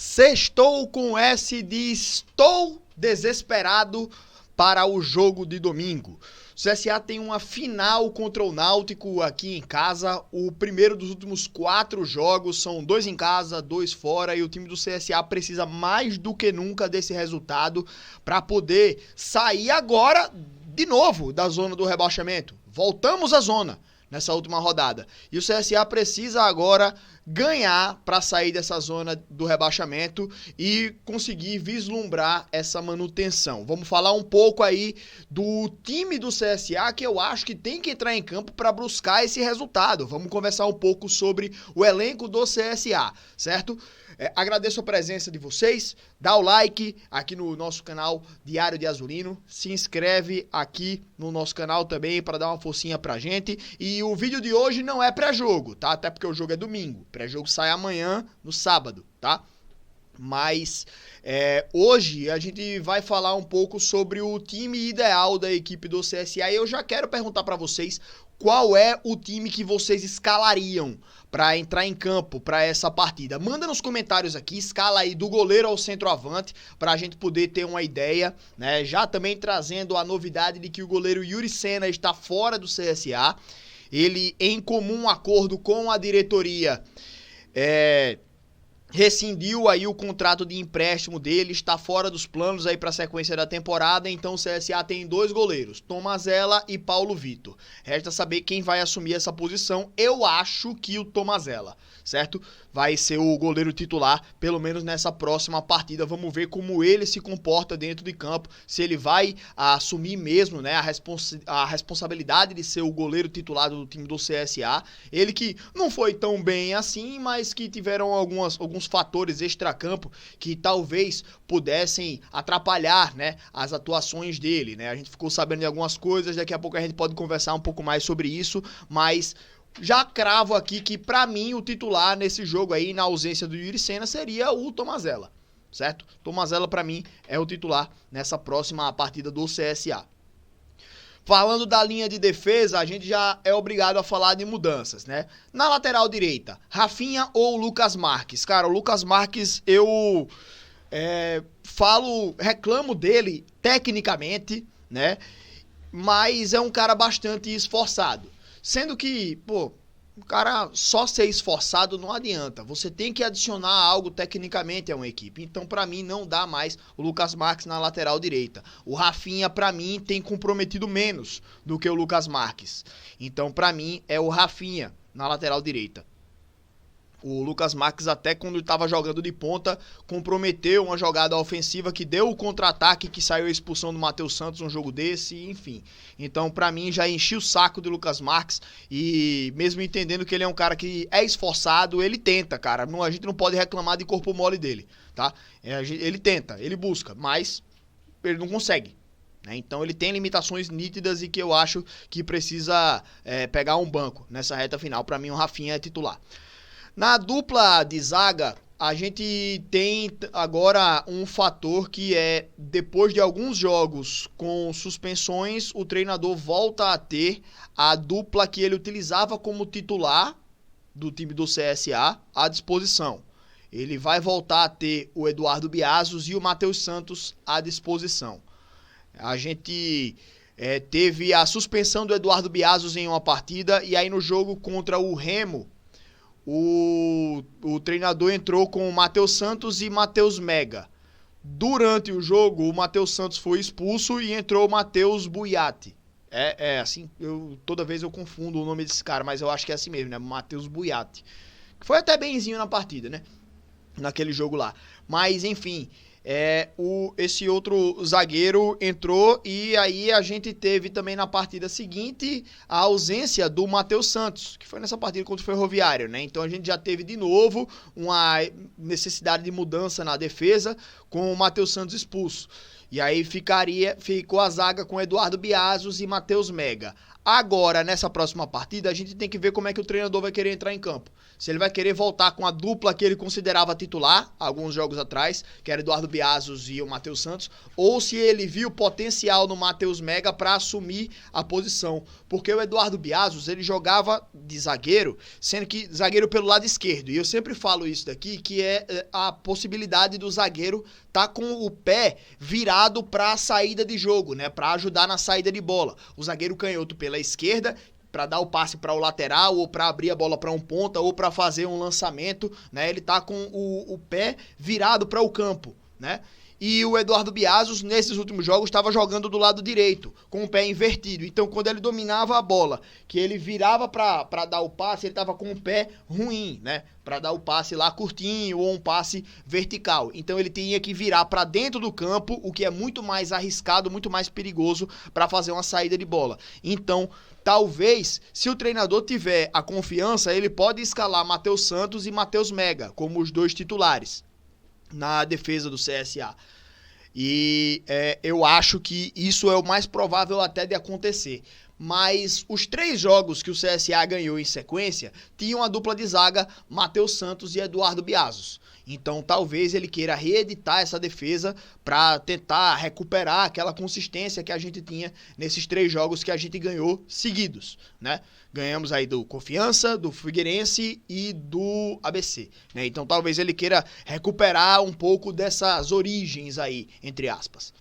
Sextou com S de estou desesperado para o jogo de domingo. O CSA tem uma final contra o Náutico aqui em casa. O primeiro dos últimos 4 jogos, são 2 em casa, 2 fora, e o time do CSA precisa mais do que nunca desse resultado para poder sair agora de novo da zona do rebaixamento. Voltamos à zona nessa última rodada. E o CSA precisa agora ganhar para sair dessa zona do rebaixamento e conseguir vislumbrar essa manutenção. Vamos falar um pouco aí do time do CSA, que eu acho que tem que entrar em campo para buscar esse resultado. Vamos conversar um pouco sobre o elenco do CSA, certo? Agradeço a presença de vocês, dá o like aqui no nosso canal Diário de Azulino, se inscreve aqui no nosso canal também para dar uma forcinha pra gente. E o vídeo de hoje não é pré-jogo, tá? Até porque o jogo é domingo, pré-jogo sai amanhã, no sábado, tá? Mas hoje a gente vai falar um pouco sobre o time ideal da equipe do CSA e eu já quero perguntar para vocês qual é o time que vocês escalariam para entrar em campo para essa partida. Manda nos comentários aqui, escala aí do goleiro ao centroavante para a gente poder ter uma ideia, né? Já também trazendo a novidade de que o goleiro Yuri Sena está fora do CSA. Ele, em comum acordo com a diretoria, rescindiu aí o contrato de empréstimo dele, está fora dos planos aí para a sequência da temporada, então o CSA tem 2 goleiros, Tomazella e Paulo Vitor. Resta saber quem vai assumir essa posição. Eu acho que o Tomazella, certo? Vai ser o goleiro titular, pelo menos nessa próxima partida. Vamos ver como ele se comporta dentro de campo, se ele vai assumir mesmo, né, a responsabilidade de ser o goleiro titular do time do CSA. Ele que não foi tão bem assim, mas que tiveram alguns fatores extracampo que talvez pudessem atrapalhar, né, as atuações dele, né? A gente ficou sabendo de algumas coisas, daqui a pouco a gente pode conversar um pouco mais sobre isso, mas já cravo aqui que pra mim o titular nesse jogo aí, na ausência do Yuri Sena, seria o Tomazella, certo? Tomazella pra mim é o titular nessa próxima partida do CSA. Falando da linha de defesa, a gente já é obrigado a falar de mudanças, né? Na lateral direita, Rafinha ou Lucas Marques? Cara, o Lucas Marques eu reclamo dele tecnicamente, né? Mas é um cara bastante esforçado. Sendo que, pô, o cara só ser esforçado não adianta. Você tem que adicionar algo tecnicamente a uma equipe. Então, pra mim, não dá mais o Lucas Marques na lateral direita. O Rafinha, pra mim, tem comprometido menos do que o Lucas Marques. Então, pra mim, é o Rafinha na lateral direita. O Lucas Marques, até quando ele estava jogando de ponta, comprometeu uma jogada ofensiva que deu o contra-ataque, que saiu a expulsão do Matheus Santos num jogo desse, enfim. Então, pra mim, já enchi o saco do Lucas Marques e mesmo entendendo que ele é um cara que é esforçado, ele tenta, cara. A gente não pode reclamar de corpo mole dele, tá? Ele tenta, ele busca, mas ele não consegue. Então ele tem limitações nítidas e que eu acho que precisa pegar um banco nessa reta final. Pra mim, o Rafinha é titular. Na dupla de zaga, a gente tem agora um fator que é, depois de alguns jogos com suspensões, o treinador volta a ter a dupla que ele utilizava como titular do time do CSA à disposição. Ele vai voltar a ter o Eduardo Biazos e o Matheus Santos à disposição. A gente teve a suspensão do Eduardo Biazos em uma partida e aí no jogo contra o Remo, o treinador entrou com o Matheus Santos e Matheus Mega. Durante o jogo, o Matheus Santos foi expulso e entrou o Matheus Buiatti. Assim, toda vez eu confundo o nome desse cara, mas eu acho que é assim mesmo, né? Matheus Buiatti. Que foi até benzinho na partida, né? Naquele jogo lá. Mas, enfim, esse outro zagueiro entrou e aí a gente teve também na partida seguinte a ausência do Matheus Santos, que foi nessa partida contra o Ferroviário, né? Então a gente já teve de novo uma necessidade de mudança na defesa com o Matheus Santos expulso. E aí ficou a zaga com Eduardo Biazos e Matheus Mega. Agora, nessa próxima partida, a gente tem que ver como é que o treinador vai querer entrar em campo. Se ele vai querer voltar com a dupla que ele considerava titular, alguns jogos atrás, que era Eduardo Biazos e o Matheus Santos, ou se ele viu potencial no Matheus Mega para assumir a posição. Porque o Eduardo Biazos, ele jogava de zagueiro, sendo que zagueiro pelo lado esquerdo. E eu sempre falo isso daqui, que é a possibilidade do zagueiro tá com o pé virado para a saída de jogo, né, para ajudar na saída de bola. O zagueiro canhoto pela esquerda, para dar o passe para o lateral, ou para abrir a bola para um ponta, ou para fazer um lançamento, né? Ele tá com o pé virado para o campo, né? E o Eduardo Biazos, nesses últimos jogos, estava jogando do lado direito, com o pé invertido. Então, quando ele dominava a bola, que ele virava para dar o passe, ele estava com o pé ruim, né? Para dar o passe lá curtinho ou um passe vertical. Então, ele tinha que virar para dentro do campo, o que é muito mais arriscado, muito mais perigoso para fazer uma saída de bola. Então, talvez, se o treinador tiver a confiança, ele pode escalar Matheus Santos e Matheus Mega como os dois titulares na defesa do CSA. E eu acho que isso é o mais provável até de acontecer. Mas os 3 jogos que o CSA ganhou em sequência tinham a dupla de zaga Matheus Santos e Eduardo Biazos. Então talvez ele queira reeditar essa defesa para tentar recuperar aquela consistência que a gente tinha nesses 3 jogos que a gente ganhou seguidos, né? Ganhamos aí do Confiança, do Figueirense e do ABC, né? Então talvez ele queira recuperar um pouco dessas origens aí, entre aspas.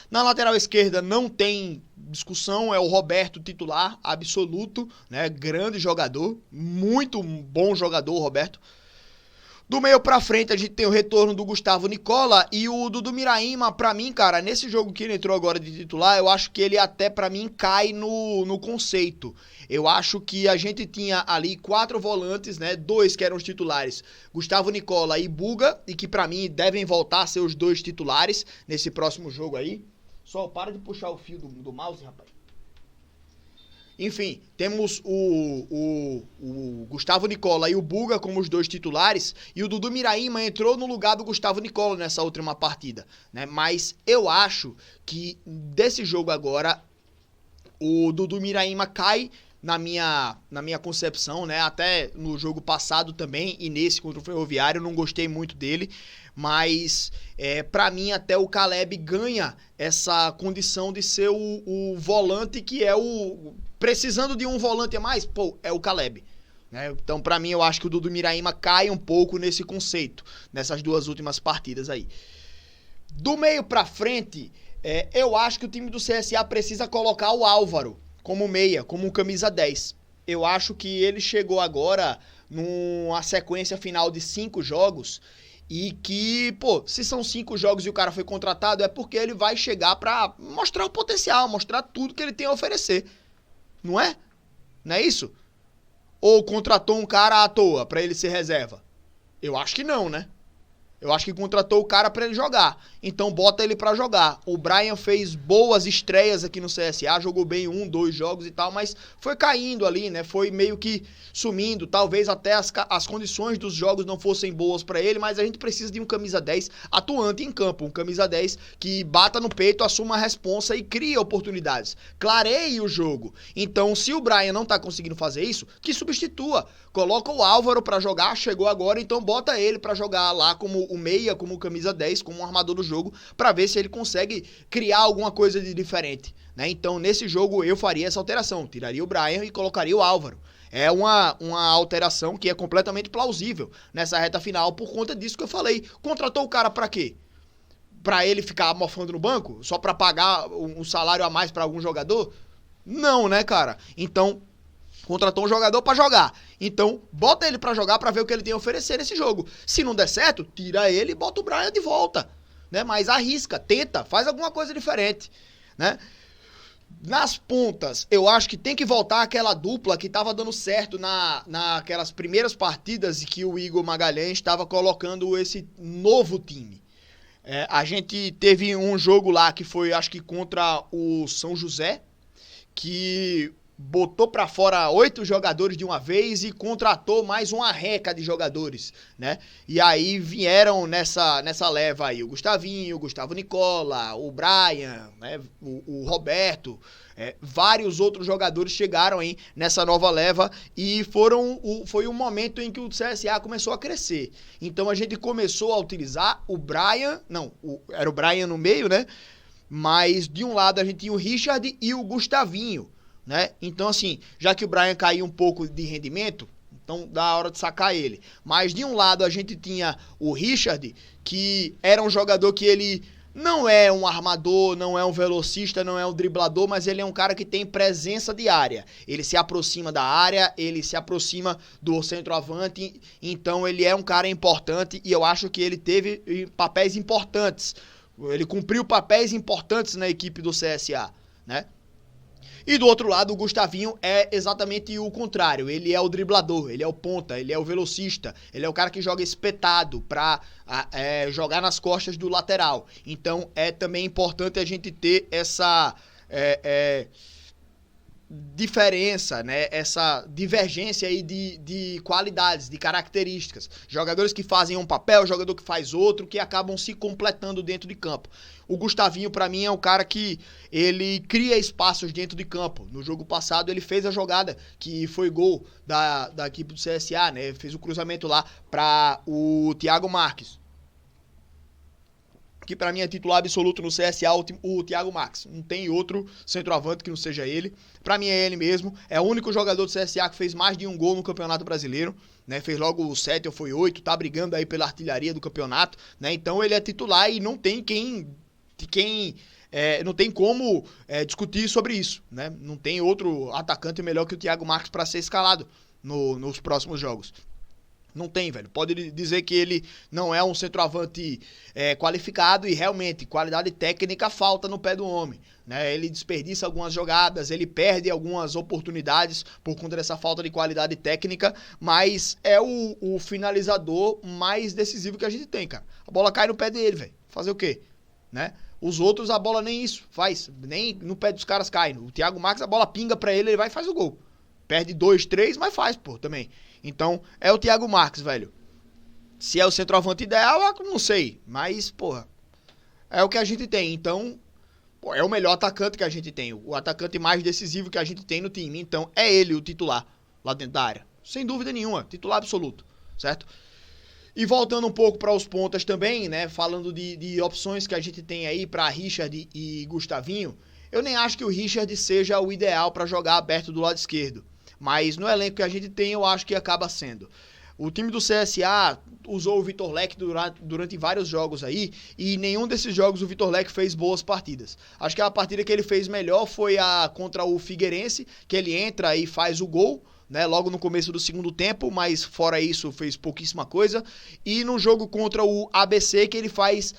Na lateral esquerda não tem discussão, é o Roberto titular absoluto, né? Grande jogador, muito bom jogador o Roberto. Do meio pra frente a gente tem o retorno do Gustavo Nicola e o Dudu Miraíma, pra mim, cara, nesse jogo que ele entrou agora de titular, eu acho que ele até pra mim cai no conceito. Eu acho que a gente tinha ali 4 volantes, né, 2 que eram os titulares, Gustavo Nicola e Buga, e que pra mim devem voltar a ser os 2 titulares nesse próximo jogo aí. Só para de puxar o fio do mouse, rapaz. Enfim, temos o Gustavo Nicola e o Buga como os 2 titulares, e o Dudu Miraíma entrou no lugar do Gustavo Nicola nessa última partida, né? Mas eu acho que desse jogo agora, o Dudu Miraíma cai na minha concepção, né? Até no jogo passado também, e nesse contra o Ferroviário, eu não gostei muito dele, mas pra mim até o Caleb ganha essa condição de ser o volante que é o... Precisando de um volante a mais, pô, é o Caleb, né? Então pra mim eu acho que o Dudu Miraíma cai um pouco nesse conceito, nessas 2 últimas partidas aí. Do meio pra frente, eu acho que o time do CSA precisa colocar o Álvaro como meia, como camisa 10. Eu acho que ele chegou agora numa sequência final de 5 jogos e que, pô, se são 5 jogos e o cara foi contratado, é porque ele vai chegar pra mostrar o potencial, mostrar tudo que ele tem a oferecer. Não é? Não é isso? Ou contratou um cara à toa pra ele ser reserva? Eu acho que não, né? Eu acho que contratou o cara pra ele jogar. Então bota ele pra jogar. O Brian fez boas estreias aqui no CSA, jogou bem 1, 2 jogos e tal, mas foi caindo ali, né? Foi meio que sumindo. Talvez até as condições dos jogos não fossem boas pra ele, mas a gente precisa de um camisa 10 atuante em campo. Um camisa 10 que bata no peito, assuma a responsa e cria oportunidades. Clareie o jogo. Então, se o Brian não tá conseguindo fazer isso, que substitua. Coloca o Álvaro pra jogar, chegou agora, então bota ele pra jogar lá como o meia, como camisa 10, como um armador do jogo, pra ver se ele consegue criar alguma coisa de diferente, né? Então, nesse jogo, eu faria essa alteração. Tiraria o Brian e colocaria o Álvaro. É uma alteração que é completamente plausível nessa reta final, por conta disso que eu falei. Contratou o cara pra quê? Pra ele ficar mofando no banco? Só pra pagar um salário a mais pra algum jogador? Não, né, cara? Então, contratou um jogador pra jogar. Então, bota ele pra jogar pra ver o que ele tem a oferecer nesse jogo. Se não der certo, tira ele e bota o Brian de volta, né? Mas arrisca, tenta, faz alguma coisa diferente, né? Nas pontas, eu acho que tem que voltar aquela dupla que tava dando certo naquelas primeiras partidas e que o Igor Magalhães estava colocando esse novo time. A gente teve um jogo lá que foi, acho que contra o São José, que botou para fora 8 jogadores de uma vez e contratou mais uma reca de jogadores, né? E aí vieram nessa leva aí o Gustavinho, o Gustavo Nicola, o Brian, né? o Roberto, vários outros jogadores chegaram aí nessa nova leva e foi um momento em que o CSA começou a crescer. Então a gente começou a utilizar o Brian, era o Brian no meio, né? Mas de um lado a gente tinha o Richard e o Gustavinho, né? Então assim, já que o Brian caiu um pouco de rendimento, então dá hora de sacar ele. Mas de um lado a gente tinha o Richard, que era um jogador que ele não é um armador, não é um velocista, não é um driblador, mas ele é um cara que tem presença de área. Ele se aproxima da área, ele se aproxima do centroavante, então ele é um cara importante e eu acho que ele teve papéis importantes. Ele cumpriu papéis importantes na equipe do CSA, né? E do outro lado, o Gustavinho é exatamente o contrário. Ele é o driblador, ele é o ponta, ele é o velocista, ele é o cara que joga espetado pra jogar nas costas do lateral. Então é também importante a gente ter essa diferença, né? Essa divergência aí de qualidades, de características. Jogadores que fazem um papel, jogador que faz outro, que acabam se completando dentro de campo. O Gustavinho, pra mim, é um cara que ele cria espaços dentro de campo. No jogo passado, ele fez a jogada que foi gol da equipe do CSA, né? Fez o cruzamento lá para o Thiago Marques, que pra mim é titular absoluto no CSA, o Thiago Marques. Não tem outro centroavante que não seja ele. Pra mim é ele mesmo. É o único jogador do CSA que fez mais de um gol no Campeonato Brasileiro, né? Fez logo 7 ou foi 8, tá brigando aí pela artilharia do campeonato, né? Então ele é titular e não tem não tem como discutir sobre isso, né? Não tem outro atacante melhor que o Thiago Marques para ser escalado nos próximos jogos. Não tem, velho. Pode dizer que ele não é um centroavante qualificado e realmente qualidade técnica falta no pé do homem, né? Ele desperdiça algumas jogadas, ele perde algumas oportunidades por conta dessa falta de qualidade técnica, mas é o finalizador mais decisivo que a gente tem, cara. A bola cai no pé dele, velho. Fazer o quê? Né? Os outros, a bola nem isso faz, nem no pé dos caras cai. O Thiago Marques, a bola pinga pra ele, ele vai e faz o gol. Perde 2, 3, mas faz, pô, também. Então, é o Thiago Marques, velho. Se é o centroavante ideal, eu não sei. Mas, porra, é o que a gente tem. Então, pô, é o melhor atacante que a gente tem. O atacante mais decisivo que a gente tem no time. Então, é ele o titular lá dentro da área. Sem dúvida nenhuma. Titular absoluto, certo? E voltando um pouco para os pontas também, né? Falando de opções que a gente tem aí para Richard e Gustavinho. Eu nem acho que o Richard seja o ideal para jogar aberto do lado esquerdo. Mas no elenco que a gente tem, eu acho que acaba sendo. O time do CSA usou o Vitor Leque durante vários jogos aí, e nenhum desses jogos o Vitor Leque fez boas partidas. Acho que a partida que ele fez melhor foi a contra o Figueirense, que ele entra e faz o gol, né, logo no começo do segundo tempo, mas fora isso fez pouquíssima coisa. E no jogo contra o ABC, que ele faz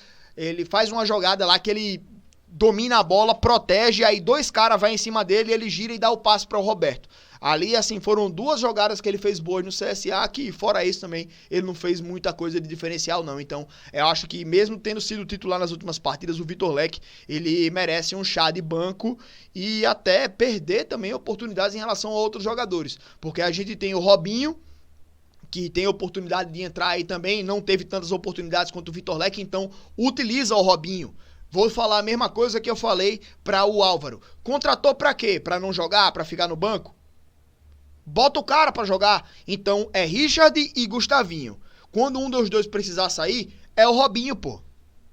uma jogada lá que ele domina a bola, protege, aí 2 caras vão em cima dele, ele gira e dá o passe para o Roberto. Ali, assim, foram 2 jogadas que ele fez boas no CSA, que fora isso também, ele não fez muita coisa de diferencial, não. Então, eu acho que mesmo tendo sido titular nas últimas partidas, o Vitor Leque, ele merece um chá de banco e até perder também oportunidades em relação a outros jogadores. Porque a gente tem o Robinho, que tem oportunidade de entrar aí também, não teve tantas oportunidades quanto o Vitor Leque, então utiliza o Robinho. Vou falar a mesma coisa que eu falei para o Álvaro. Contratou para quê? Para não jogar? Para ficar no banco? Bota o cara pra jogar. Então é Richard e Gustavinho. Quando um dos dois precisar sair, é o Robinho, pô.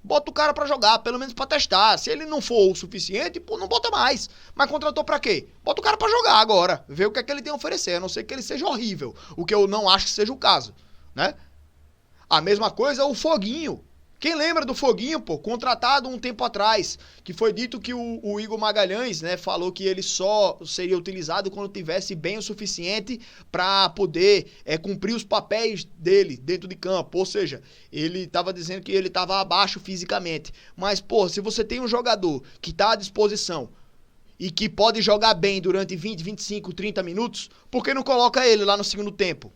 Bota o cara pra jogar, pelo menos pra testar. Se ele não for o suficiente, pô, não bota mais. Mas contratou pra quê? Bota o cara pra jogar agora. Vê o que é que ele tem a oferecer, a não ser que ele seja horrível. O que eu não acho que seja o caso, né? A mesma coisa é o Foguinho. Quem lembra do Foguinho, pô, contratado um tempo atrás, que foi dito que o Igor Magalhães, né, falou que ele só seria utilizado quando tivesse bem o suficiente para poder cumprir os papéis dele dentro de campo, ou seja, ele estava dizendo que ele estava abaixo fisicamente, mas, pô, se você tem um jogador que está à disposição e que pode jogar bem durante 20, 25, 30 minutos, por que não coloca ele lá no segundo tempo?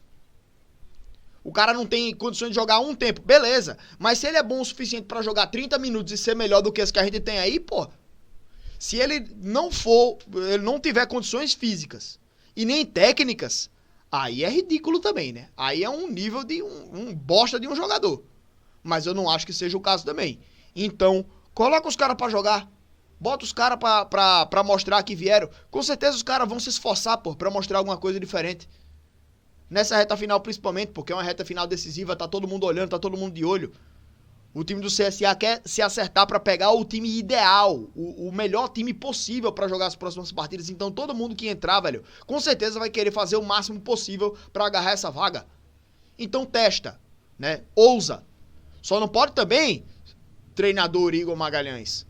O cara não tem condições de jogar um tempo, beleza. Mas se ele é bom o suficiente pra jogar 30 minutos e ser melhor do que esse que a gente tem aí, pô, Se ele não tiver condições físicas e nem técnicas, aí é ridículo também, né? Aí é um nível de um bosta de um jogador. Mas eu não acho que seja o caso também. Então, coloca os caras pra jogar. Bota os caras pra mostrar que vieram. Com certeza os caras vão se esforçar, pô, pra mostrar alguma coisa diferente. Nessa reta final principalmente, porque é uma reta final decisiva, tá todo mundo olhando, tá todo mundo de olho. O time do CSA quer se acertar pra pegar o time ideal, o melhor time possível pra jogar as próximas partidas. Então todo mundo que entrar, velho, com certeza vai querer fazer o máximo possível pra agarrar essa vaga. Então testa, né? Ousa. Só não pode também, treinador Igor Magalhães,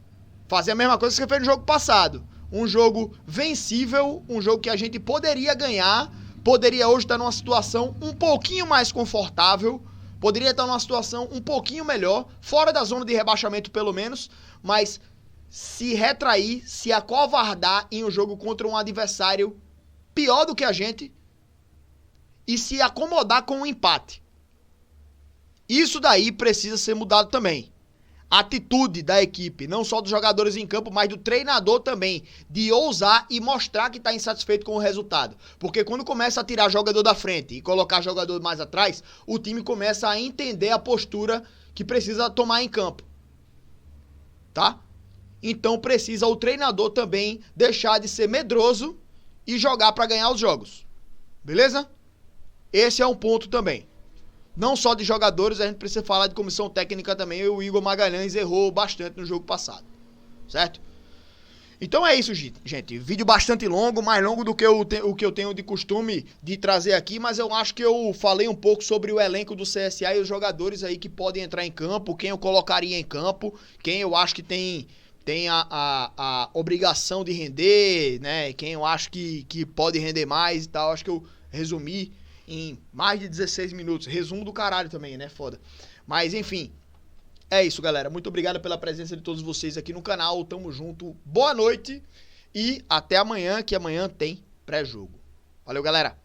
fazer a mesma coisa que você fez no jogo passado. Um jogo vencível, um jogo que a gente poderia ganhar, poderia hoje estar numa situação um pouquinho mais confortável, poderia estar numa situação um pouquinho melhor, fora da zona de rebaixamento pelo menos, mas se retrair, se acovardar em um jogo contra um adversário pior do que a gente e se acomodar com um empate. Isso daí precisa ser mudado também. A atitude da equipe, não só dos jogadores em campo, mas do treinador também, de ousar e mostrar que está insatisfeito com o resultado. Porque quando começa a tirar jogador da frente e colocar jogador mais atrás, o time começa a entender a postura que precisa tomar em campo. Tá? Então precisa o treinador também deixar de ser medroso e jogar para ganhar os jogos. Beleza? Esse é um ponto também. Não só de jogadores, a gente precisa falar de comissão técnica também. E o Igor Magalhães errou bastante no jogo passado. Certo? Então é isso, gente. Vídeo bastante longo, mais longo do que o que eu tenho de costume de trazer aqui. Mas eu acho que eu falei um pouco sobre o elenco do CSA e os jogadores aí que podem entrar em campo. Quem eu colocaria em campo. Quem eu acho que tem a obrigação de render, né? Quem eu acho que pode render mais e tal. Acho que eu resumi em mais de 16 minutos. Resumo do caralho também, né? Foda. Mas, enfim. É isso, galera. Muito obrigado pela presença de todos vocês aqui no canal. Tamo junto. Boa noite. E até amanhã, que amanhã tem pré-jogo. Valeu, galera.